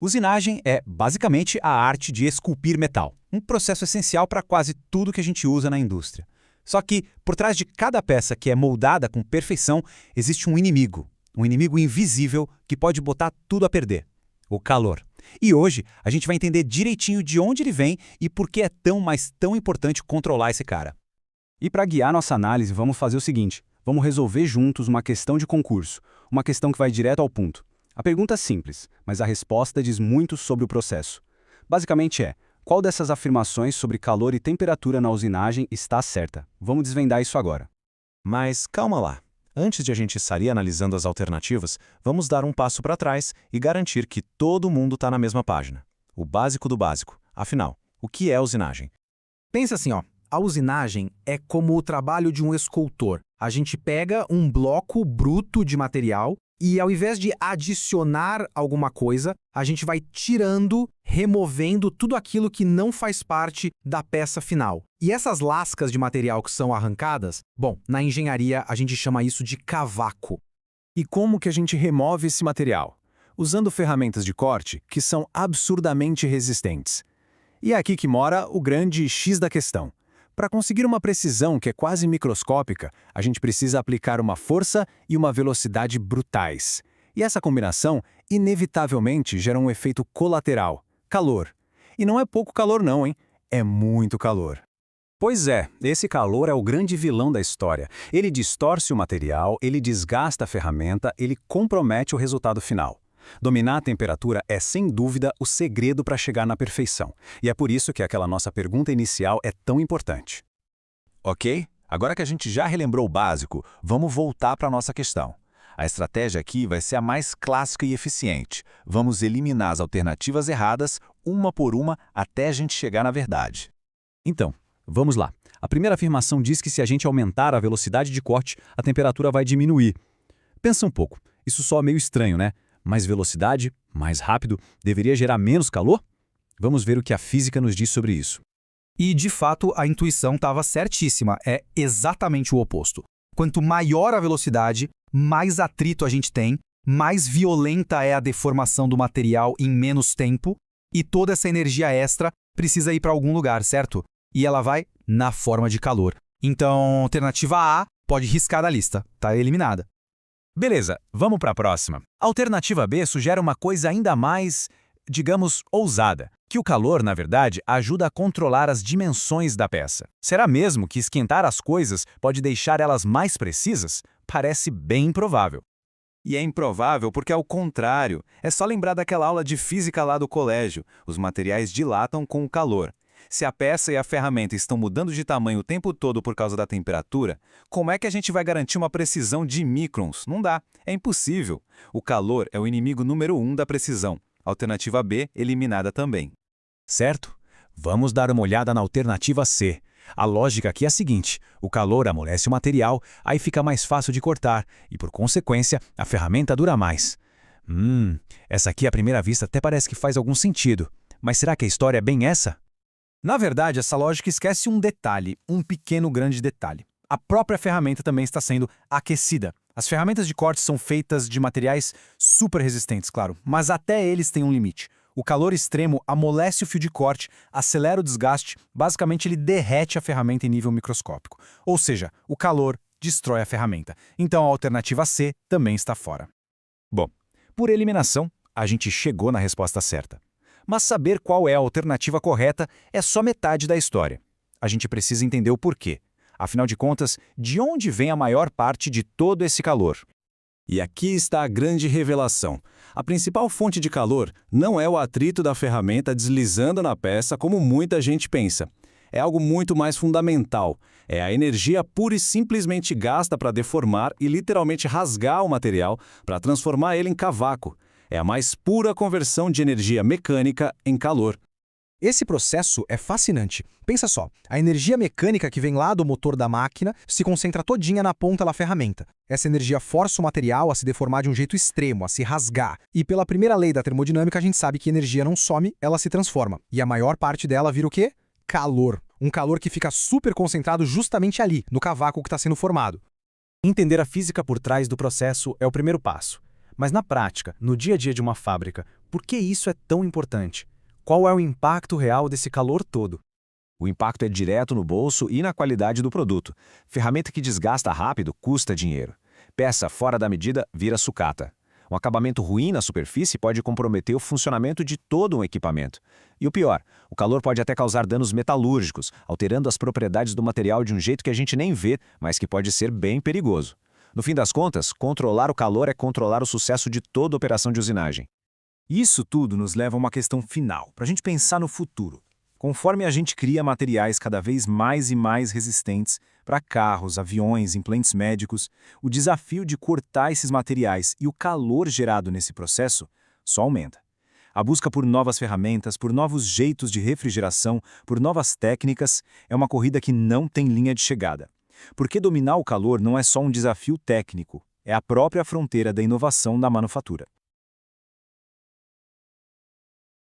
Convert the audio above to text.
Usinagem é, basicamente, a arte de esculpir metal, um processo essencial para quase tudo que a gente usa na indústria. Só que, por trás de cada peça que é moldada com perfeição, existe um inimigo invisível que pode botar tudo a perder: o calor. E hoje, a gente vai entender direitinho de onde ele vem e por que é tão, mas tão importante controlar esse cara. E para guiar nossa análise, vamos fazer o seguinte: vamos resolver juntos uma questão de concurso, uma questão que vai direto ao ponto. A pergunta é simples, mas a resposta diz muito sobre o processo. Basicamente qual dessas afirmações sobre calor e temperatura na usinagem está certa? Vamos desvendar isso agora. Mas calma lá. Antes de a gente sair analisando as alternativas, vamos dar um passo para trás e garantir que todo mundo está na mesma página. O básico do básico. Afinal, o que é usinagem? Pensa assim, a usinagem é como o trabalho de um escultor. A gente pega um bloco bruto de material e, ao invés de adicionar alguma coisa, a gente vai tirando, removendo tudo aquilo que não faz parte da peça final. E essas lascas de material que são arrancadas, bom, na engenharia a gente chama isso de cavaco. E como que a gente remove esse material? Usando ferramentas de corte que são absurdamente resistentes. E é aqui que mora o grande X da questão. Para conseguir uma precisão que é quase microscópica, a gente precisa aplicar uma força e uma velocidade brutais. E essa combinação, inevitavelmente, gera um efeito colateral: calor. E não é pouco calor não, hein? É muito calor. Pois é, esse calor é o grande vilão da história. Ele distorce o material, ele desgasta a ferramenta, ele compromete o resultado final. Dominar a temperatura é, sem dúvida, o segredo para chegar na perfeição. E é por isso que aquela nossa pergunta inicial é tão importante. Ok? Agora que a gente já relembrou o básico, vamos voltar para a nossa questão. A estratégia aqui vai ser a mais clássica e eficiente. Vamos eliminar as alternativas erradas, uma por uma, até a gente chegar na verdade. Então, vamos lá. A primeira afirmação diz que se a gente aumentar a velocidade de corte, a temperatura vai diminuir. Pensa um pouco, isso soa meio estranho, né? Mais velocidade, mais rápido, deveria gerar menos calor? Vamos ver o que a física nos diz sobre isso. E, de fato, a intuição estava certíssima. É exatamente o oposto. Quanto maior a velocidade, mais atrito a gente tem, mais violenta é a deformação do material em menos tempo, e toda essa energia extra precisa ir para algum lugar, certo? E ela vai na forma de calor. Então, alternativa A pode riscar da lista, está eliminada. Beleza, vamos para a próxima. A alternativa B sugere uma coisa ainda mais, digamos, ousada: que o calor, na verdade, ajuda a controlar as dimensões da peça. Será mesmo que esquentar as coisas pode deixar elas mais precisas? Parece bem improvável. E é improvável porque, ao contrário, é só lembrar daquela aula de física lá do colégio. Os materiais dilatam com o calor. Se a peça e a ferramenta estão mudando de tamanho o tempo todo por causa da temperatura, como é que a gente vai garantir uma precisão de microns? Não dá, é impossível. O calor é o inimigo número 1 da precisão. Alternativa B, eliminada também. Certo? Vamos dar uma olhada na alternativa C. A lógica aqui é a seguinte: o calor amolece o material, aí fica mais fácil de cortar, e por consequência, a ferramenta dura mais. Essa aqui à primeira vista até parece que faz algum sentido. Mas será que a história é bem essa? Na verdade, essa lógica esquece um detalhe, um pequeno grande detalhe. A própria ferramenta também está sendo aquecida. As ferramentas de corte são feitas de materiais super resistentes, claro, mas até eles têm um limite. O calor extremo amolece o fio de corte, acelera o desgaste, basicamente ele derrete a ferramenta em nível microscópico. Ou seja, o calor destrói a ferramenta. Então a alternativa C também está fora. Bom, por eliminação, a gente chegou na resposta certa. Mas saber qual é a alternativa correta é só metade da história. A gente precisa entender o porquê. Afinal de contas, de onde vem a maior parte de todo esse calor? E aqui está a grande revelação. A principal fonte de calor não é o atrito da ferramenta deslizando na peça como muita gente pensa. É algo muito mais fundamental. É a energia pura e simplesmente gasta para deformar e literalmente rasgar o material para transformar ele em cavaco. É a mais pura conversão de energia mecânica em calor. Esse processo é fascinante. Pensa só, a energia mecânica que vem lá do motor da máquina se concentra todinha na ponta da ferramenta. Essa energia força o material a se deformar de um jeito extremo, a se rasgar. E pela primeira lei da termodinâmica, a gente sabe que energia não some, ela se transforma. E a maior parte dela vira o quê? Calor. Um calor que fica super concentrado justamente ali, no cavaco que está sendo formado. Entender a física por trás do processo é o primeiro passo. Mas na prática, no dia a dia de uma fábrica, por que isso é tão importante? Qual é o impacto real desse calor todo? O impacto é direto no bolso e na qualidade do produto. Ferramenta que desgasta rápido custa dinheiro. Peça fora da medida vira sucata. Um acabamento ruim na superfície pode comprometer o funcionamento de todo um equipamento. E o pior, o calor pode até causar danos metalúrgicos, alterando as propriedades do material de um jeito que a gente nem vê, mas que pode ser bem perigoso. No fim das contas, controlar o calor é controlar o sucesso de toda operação de usinagem. Isso tudo nos leva a uma questão final, para a gente pensar no futuro. Conforme a gente cria materiais cada vez mais e mais resistentes para carros, aviões, implantes médicos, o desafio de cortar esses materiais e o calor gerado nesse processo só aumenta. A busca por novas ferramentas, por novos jeitos de refrigeração, por novas técnicas, é uma corrida que não tem linha de chegada. Porque dominar o calor não é só um desafio técnico, é a própria fronteira da inovação da manufatura.